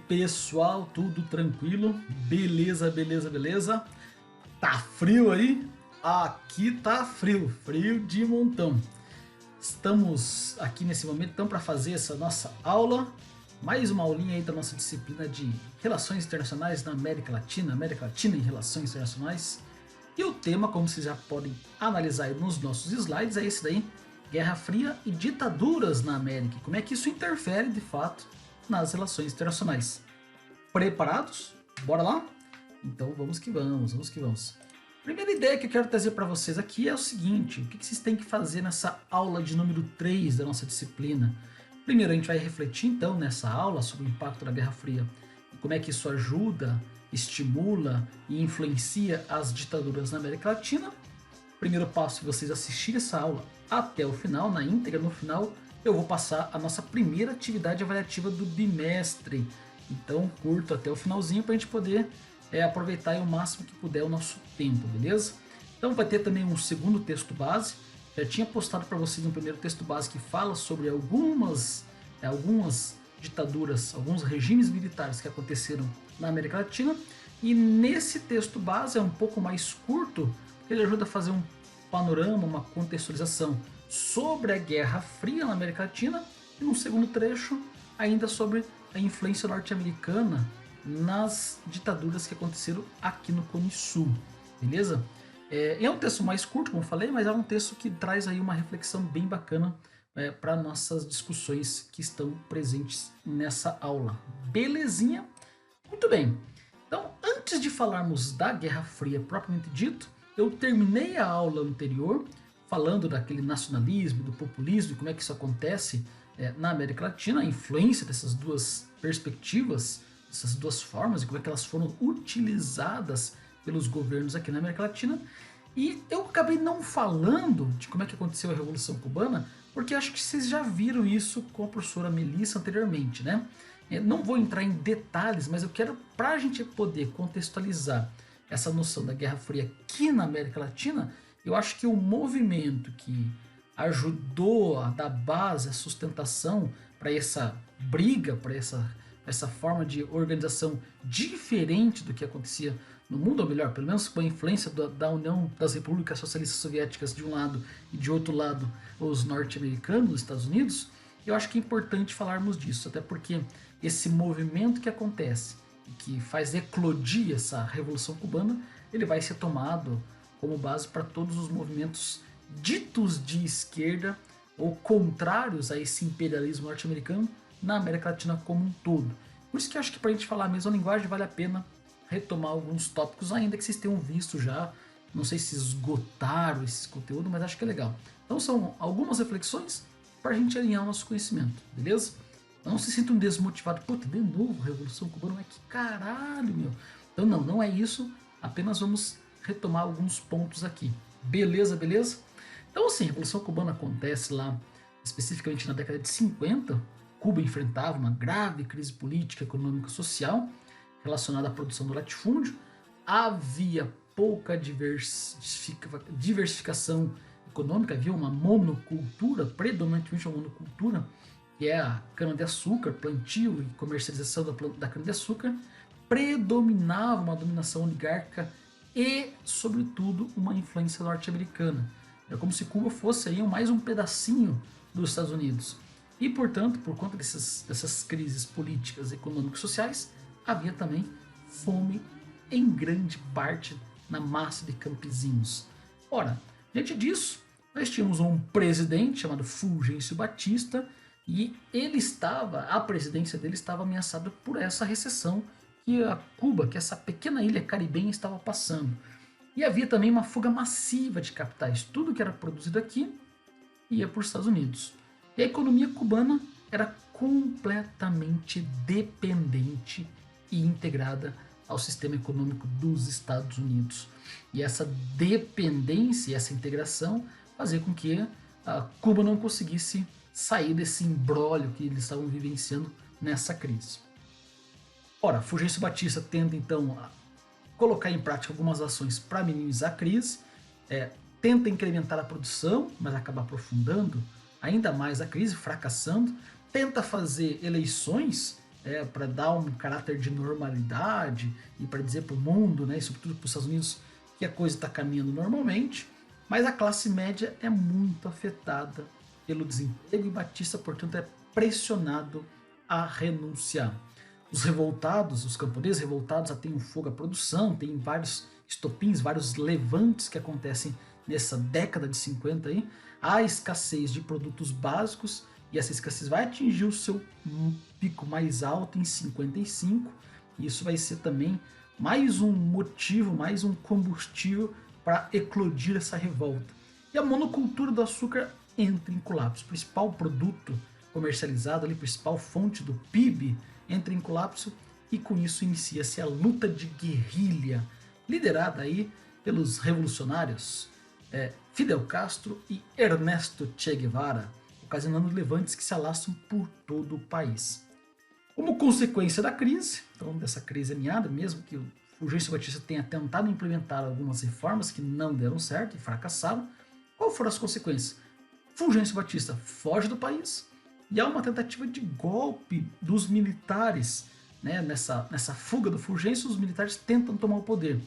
pessoal, tudo tranquilo? Beleza, beleza, beleza? Tá frio aí? Aqui tá frio, frio de montão. Estamos aqui nesse momento então para fazer essa nossa aula, mais uma aulinha aí da nossa disciplina de Relações Internacionais na América Latina e Relações Internacionais. E o tema, como vocês já podem analisar aí nos nossos slides, é esse daí: Guerra Fria e ditaduras na América. Como é que isso interfere de fato nas relações internacionais? Preparados? Bora lá? Então vamos que vamos, vamos que vamos. Primeira ideia que eu quero trazer para vocês aqui é o seguinte: o que vocês têm que fazer nessa aula de número 3 da nossa disciplina? Primeiro, a gente vai refletir então nessa aula sobre o impacto da Guerra Fria e como é que isso ajuda, estimula e influencia as ditaduras na América Latina. Primeiro passo é vocês assistirem essa aula até o final, na íntegra. No final eu vou passar a nossa primeira atividade avaliativa do bimestre. Então curto até o finalzinho para a gente poder aproveitar o máximo que puder o nosso tempo, beleza? Então vai ter também um segundo texto base. Já tinha postado para vocês um primeiro texto base que fala sobre algumas ditaduras, alguns regimes militares que aconteceram na América Latina. E nesse texto base é um pouco mais curto, ele ajuda a fazer um panorama, uma contextualização sobre a Guerra Fria na América Latina, e no segundo trecho ainda sobre a influência norte-americana nas ditaduras que aconteceram aqui no Cone Sul, beleza? É um texto mais curto, como falei, mas é um texto que traz aí uma reflexão bem bacana para nossas discussões que estão presentes nessa aula. Belezinha? Muito bem. Então, antes de falarmos da Guerra Fria propriamente dito, eu terminei a aula anterior falando daquele nacionalismo, do populismo, e como é que isso acontece na América Latina, a influência dessas duas perspectivas, essas duas formas, e como é que elas foram utilizadas pelos governos aqui na América Latina. E eu acabei não falando de como é que aconteceu a Revolução Cubana, porque acho que vocês já viram isso com a professora Melissa anteriormente, né? Não vou entrar em detalhes, mas eu quero, para a gente poder contextualizar essa noção da Guerra Fria aqui na América Latina, eu acho que o movimento que ajudou a dar base, a sustentação para essa briga, para essa forma de organização diferente do que acontecia no mundo, ou melhor, pelo menos com a influência da União das Repúblicas Socialistas Soviéticas de um lado e de outro lado os norte-americanos, os Estados Unidos. Eu acho que é importante falarmos disso, até porque esse movimento que acontece e que faz eclodir essa Revolução Cubana, ele vai ser tomado como base para todos os movimentos ditos de esquerda ou contrários a esse imperialismo norte-americano na América Latina como um todo. Por isso que eu acho que para a gente falar a mesma linguagem vale a pena retomar alguns tópicos, ainda que vocês tenham visto já. Não sei se esgotaram esse conteúdo, mas acho que é legal. Então são algumas reflexões para a gente alinhar o nosso conhecimento, beleza? Não se sintam desmotivados. Puta, de novo, Revolução Cubana, mas que caralho, meu. Então não é isso, apenas vamos retomar alguns pontos aqui. Beleza, beleza? Então assim, a Revolução Cubana acontece lá, especificamente na década de 50. Cuba enfrentava uma grave crise política, econômica e social relacionada à produção do latifúndio. Havia pouca diversificação econômica, havia uma monocultura, predominantemente uma monocultura, que é a cana-de-açúcar, plantio e comercialização da cana-de-açúcar. Predominava uma dominação oligárquica e, sobretudo, uma influência norte-americana. É como se Cuba fosse aí mais um pedacinho dos Estados Unidos. E, portanto, por conta dessas crises políticas, econômicas e sociais, havia também fome em grande parte na massa de campesinos. Ora, diante disso, nós tínhamos um presidente chamado Fulgêncio Batista, e a presidência dele estava ameaçada por essa recessão que a Cuba, que essa pequena ilha caribenha estava passando. E havia também uma fuga massiva de capitais. Tudo que era produzido aqui ia para os Estados Unidos. E a economia cubana era completamente dependente e integrada ao sistema econômico dos Estados Unidos. E essa dependência e essa integração fazia com que a Cuba não conseguisse sair desse imbróglio que eles estavam vivenciando nessa crise. Ora, Fulgêncio Batista tenta então a colocar em prática algumas ações para minimizar a crise, tenta incrementar a produção, mas acaba aprofundando ainda mais a crise, fracassando, tenta fazer eleições para dar um caráter de normalidade e para dizer para o mundo, né, e sobretudo para os Estados Unidos, que a coisa está caminhando normalmente, mas a classe média é muito afetada pelo desemprego e Batista, portanto, é pressionado a renunciar. Os revoltados, os camponeses revoltados, têm um fogo à produção, tem vários estopins, vários levantes que acontecem nessa década de 50 aí, há escassez de produtos básicos e essa escassez vai atingir o seu pico mais alto em 55 e isso vai ser também mais um motivo, mais um combustível para eclodir essa revolta. E a monocultura do açúcar entra em colapso. O principal produto comercializado, a principal fonte do PIB, entra em colapso e com isso inicia-se a luta de guerrilha, liderada aí pelos revolucionários Fidel Castro e Ernesto Che Guevara, ocasionando levantes que se alastram por todo o país. Como consequência da crise, então dessa crise aninhada, mesmo que o Fulgêncio Batista tenha tentado implementar algumas reformas que não deram certo e fracassaram, qual foram as consequências? Fulgêncio Batista foge do país e há uma tentativa de golpe dos militares. Né? Nessa fuga do Fulgêncio, os militares tentam tomar o poder.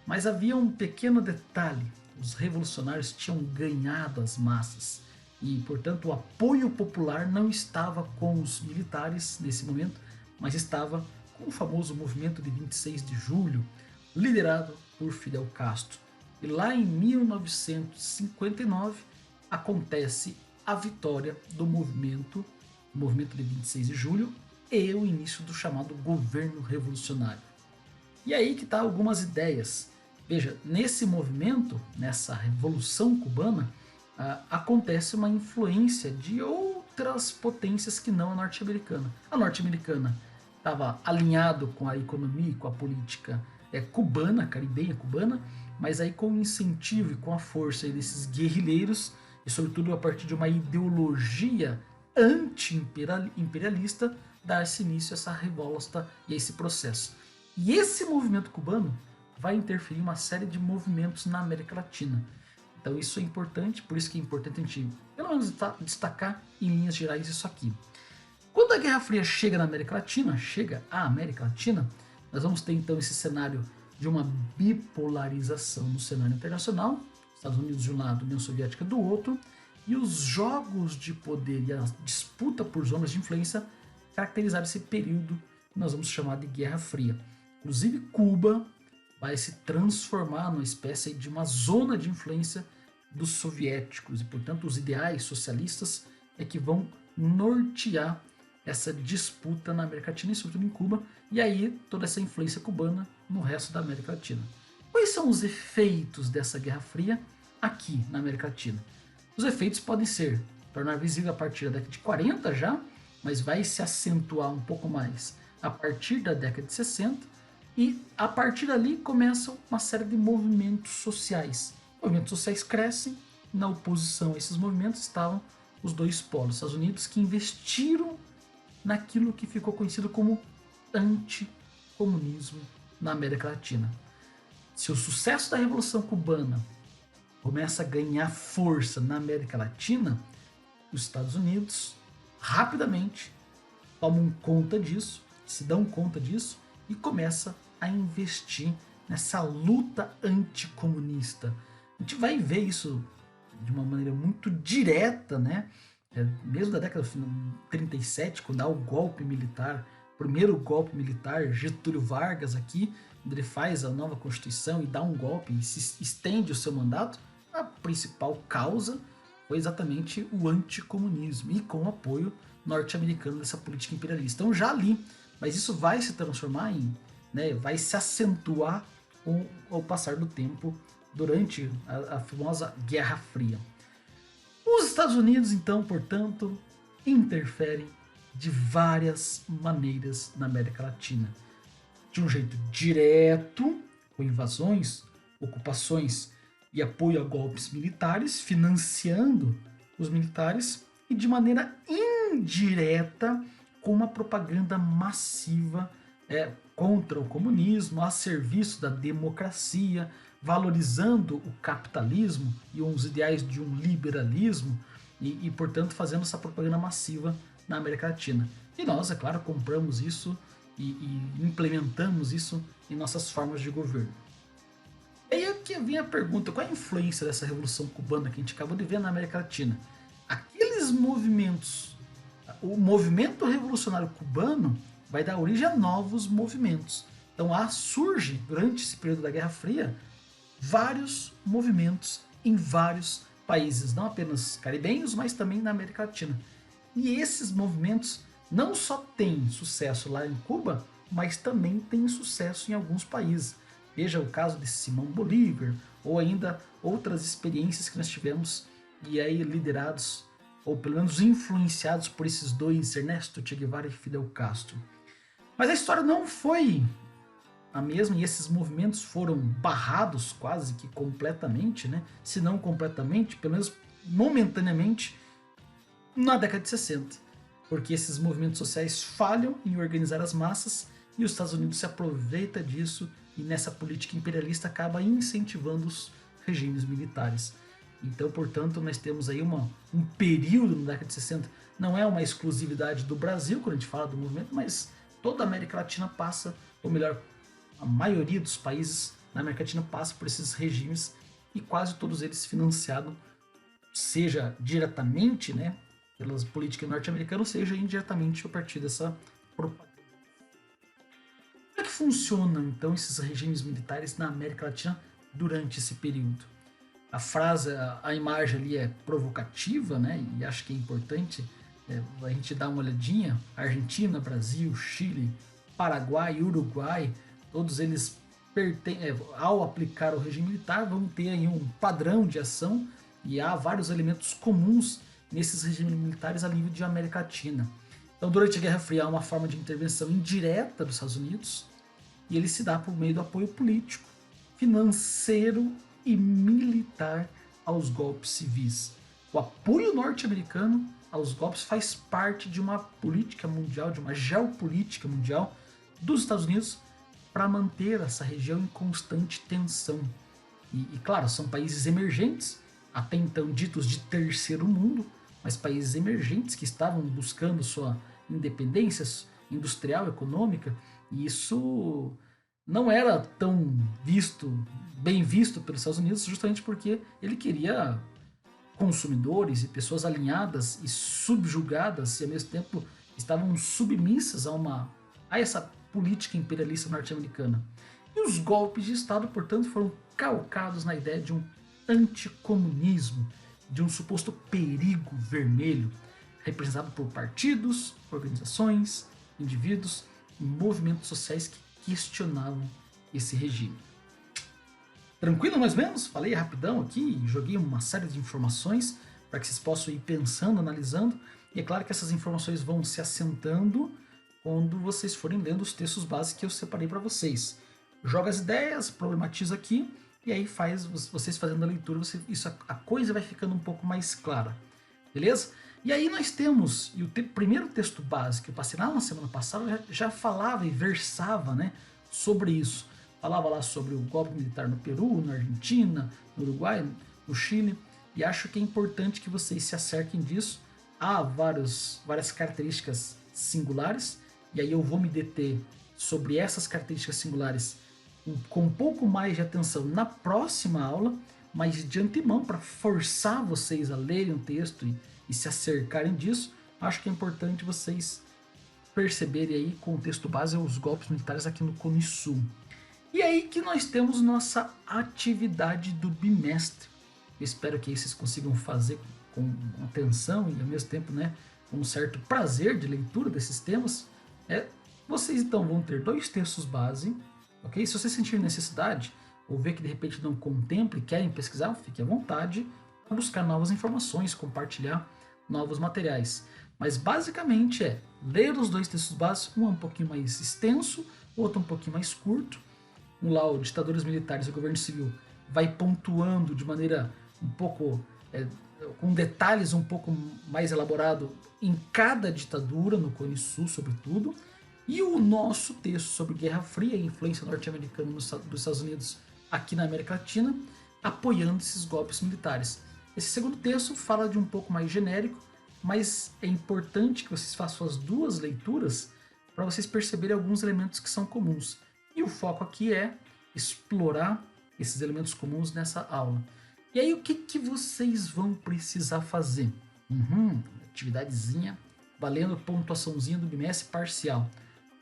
Mas havia um pequeno detalhe: os revolucionários tinham ganhado as massas e, portanto, o apoio popular não estava com os militares nesse momento, mas estava com o famoso movimento de 26 de julho, liderado por Fidel Castro. E lá em 1959 acontece a vitória do movimento de 26 de julho e o início do chamado governo revolucionário. E aí que tá algumas ideias. Veja, nesse movimento, nessa revolução cubana, acontece uma influência de outras potências que não a norte-americana. A norte-americana estava alinhado com a economia e com a política cubana, caribenha cubana, mas aí com o incentivo e com a força desses guerrilheiros, e sobretudo a partir de uma ideologia anti-imperialista, dar-se início a essa revolta e a esse processo. E esse movimento cubano vai interferir em uma série de movimentos na América Latina. Então isso é importante, por isso que é importante a gente, pelo menos, destacar em linhas gerais isso aqui. Quando a Guerra Fria chega à América Latina, nós vamos ter então esse cenário de uma bipolarização no cenário internacional, Estados Unidos de um lado, União Soviética do outro, e os jogos de poder e a disputa por zonas de influência caracterizaram esse período que nós vamos chamar de Guerra Fria. Inclusive Cuba vai se transformar numa espécie de uma zona de influência dos soviéticos e, portanto, os ideais socialistas é que vão nortear essa disputa na América Latina e sobretudo em Cuba, e aí toda essa influência cubana no resto da América Latina. Quais são os efeitos dessa Guerra Fria aqui na América Latina? Os efeitos podem ser tornar visível a partir da década de 40 já, mas vai se acentuar um pouco mais a partir da década de 60, e a partir dali começam uma série de movimentos sociais. Movimentos sociais crescem, na oposição a esses movimentos estavam os dois polos, Estados Unidos, que investiram naquilo que ficou conhecido como anticomunismo na América Latina. Se o sucesso da Revolução Cubana começa a ganhar força na América Latina, os Estados Unidos rapidamente tomam conta disso, se dão conta disso e começa a investir nessa luta anticomunista. A gente vai ver isso de uma maneira muito direta, né? Mesmo da década de 37, quando há o golpe militar, o primeiro golpe militar, Getúlio Vargas aqui, onde ele faz a nova Constituição e dá um golpe e se estende o seu mandato, a principal causa foi exatamente o anticomunismo e com o apoio norte-americano dessa política imperialista. Então já ali, mas isso vai se transformar em, né, vai se acentuar com o passar do tempo durante a famosa Guerra Fria. Os Estados Unidos, então, portanto, interferem de várias maneiras na América Latina. De um jeito direto, com invasões, ocupações e apoio a golpes militares, financiando os militares, e de maneira indireta, com uma propaganda massiva contra o comunismo, a serviço da democracia, valorizando o capitalismo e os ideais de um liberalismo e, portanto, fazendo essa propaganda massiva na América Latina. E nós, é claro, compramos isso e implementamos isso em nossas formas de governo. E aí é que vem a pergunta, qual é a influência dessa Revolução Cubana que a gente acabou de ver na América Latina? Aqueles movimentos, o movimento revolucionário cubano vai dar origem a novos movimentos. Então surge, durante esse período da Guerra Fria, vários movimentos em vários países, não apenas caribenhos, mas também na América Latina. E esses movimentos não só têm sucesso lá em Cuba, mas também têm sucesso em alguns países. Veja o caso de Simão Bolívar, ou ainda outras experiências que nós tivemos, e aí liderados, ou pelo menos influenciados por esses dois, Ernesto Che Guevara e Fidel Castro. Mas a história não foi a mesma, e esses movimentos foram barrados quase que completamente, né? Se não completamente, pelo menos momentaneamente, na década de 60. Porque esses movimentos sociais falham em organizar as massas e os Estados Unidos se aproveita disso e nessa política imperialista acaba incentivando os regimes militares. Então, portanto, nós temos aí um período na década de 60, não é uma exclusividade do Brasil quando a gente fala do movimento, mas toda a América Latina passa, ou melhor, a maioria dos países na América Latina passa por esses regimes e quase todos eles financiados, seja diretamente, né, pelas políticas norte-americanas, seja indiretamente a partir dessa propaganda. Como é que funcionam então esses regimes militares na América Latina durante esse período? A frase, a imagem ali é provocativa, né? E acho que é importante a gente dar uma olhadinha. Argentina, Brasil, Chile, Paraguai, Uruguai, todos eles ao aplicar o regime militar vão ter aí um padrão de ação e há vários elementos comuns nesses regimes militares a nível de América Latina. Então, durante a Guerra Fria há uma forma de intervenção indireta dos Estados Unidos e ele se dá por meio do apoio político, financeiro e militar aos golpes civis. O apoio norte-americano aos golpes faz parte de uma política mundial, de uma geopolítica mundial dos Estados Unidos para manter essa região em constante tensão. E claro, são países emergentes, até então ditos de terceiro mundo, mas países emergentes que estavam buscando sua independência industrial, econômica, e isso não era tão bem visto pelos Estados Unidos, justamente porque ele queria consumidores e pessoas alinhadas e subjugadas e ao mesmo tempo estavam submissas a essa política imperialista norte-americana. E os golpes de Estado, portanto, foram calcados na ideia de um anticomunismo, de um suposto perigo vermelho, representado por partidos, organizações, indivíduos e movimentos sociais que questionavam esse regime. Tranquilo mais ou menos? Falei rapidão aqui, joguei uma série de informações para que vocês possam ir pensando, analisando. E é claro que essas informações vão se assentando quando vocês forem lendo os textos básicos que eu separei para vocês. Joga as ideias, problematiza aqui e aí vocês fazendo a leitura, a coisa vai ficando um pouco mais clara. Beleza? E aí nós temos, e o primeiro texto básico que eu passei lá na semana passada já falava e versava, né, sobre isso. Falava lá sobre o golpe militar no Peru, na Argentina, no Uruguai, no Chile, e acho que é importante que vocês se acerquem disso. Há várias características singulares, e aí eu vou me deter sobre essas características singulares com um pouco mais de atenção na próxima aula, mas de antemão, para forçar vocês a lerem o texto e se acercarem disso, acho que é importante vocês perceberem aí com o texto base os golpes militares aqui no Cone Sul. E aí que nós temos nossa atividade do bimestre. Eu espero que vocês consigam fazer com atenção e ao mesmo tempo, né, com um certo prazer de leitura desses temas. Vocês então vão ter 2 textos base, ok? Se vocês sentirem necessidade ou ver que de repente não contempla e querem pesquisar, fique à vontade para buscar novas informações, compartilhar novos materiais. Mas basicamente ler os 2 textos básicos, um é um pouquinho mais extenso, o outro um pouquinho mais curto. Um lá, o Ditadores Militares e o Governo Civil, vai pontuando de maneira um pouco, com detalhes um pouco mais elaborado em cada ditadura, no Cone Sul sobretudo. E o nosso texto sobre Guerra Fria e influência norte-americana dos Estados Unidos aqui na América Latina, apoiando esses golpes militares. Esse segundo texto fala de um pouco mais genérico, mas é importante que vocês façam as duas leituras para vocês perceberem alguns elementos que são comuns. E o foco aqui é explorar esses elementos comuns nessa aula. E aí o que vocês vão precisar fazer? Atividadezinha, valendo pontuaçãozinha do bimestre parcial.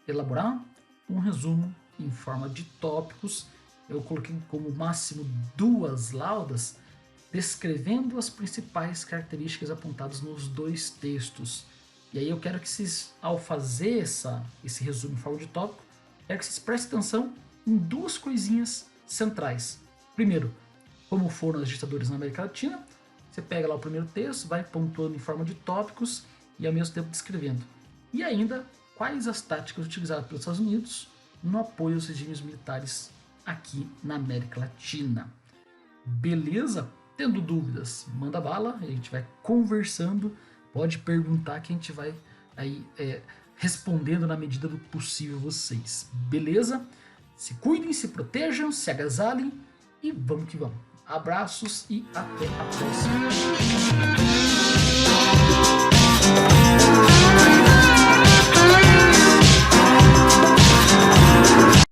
Elaborar um resumo em forma de tópicos. Eu coloquei como máximo 2 laudas, descrevendo as principais características apontadas nos 2 textos. E aí eu quero que vocês, ao fazer esse resumo em forma de tópico, quero que vocês prestem atenção em 2 coisinhas centrais. Primeiro, como foram os ditadores na América Latina. Você pega lá o primeiro texto, vai pontuando em forma de tópicos e ao mesmo tempo descrevendo. E ainda, quais as táticas utilizadas pelos Estados Unidos no apoio aos regimes militares aqui na América Latina. Beleza? Tendo dúvidas, manda bala, a gente vai conversando, pode perguntar que a gente vai aí respondendo na medida do possível vocês. Beleza? Se cuidem, se protejam, se agasalhem e vamos que vamos. Abraços e até a próxima.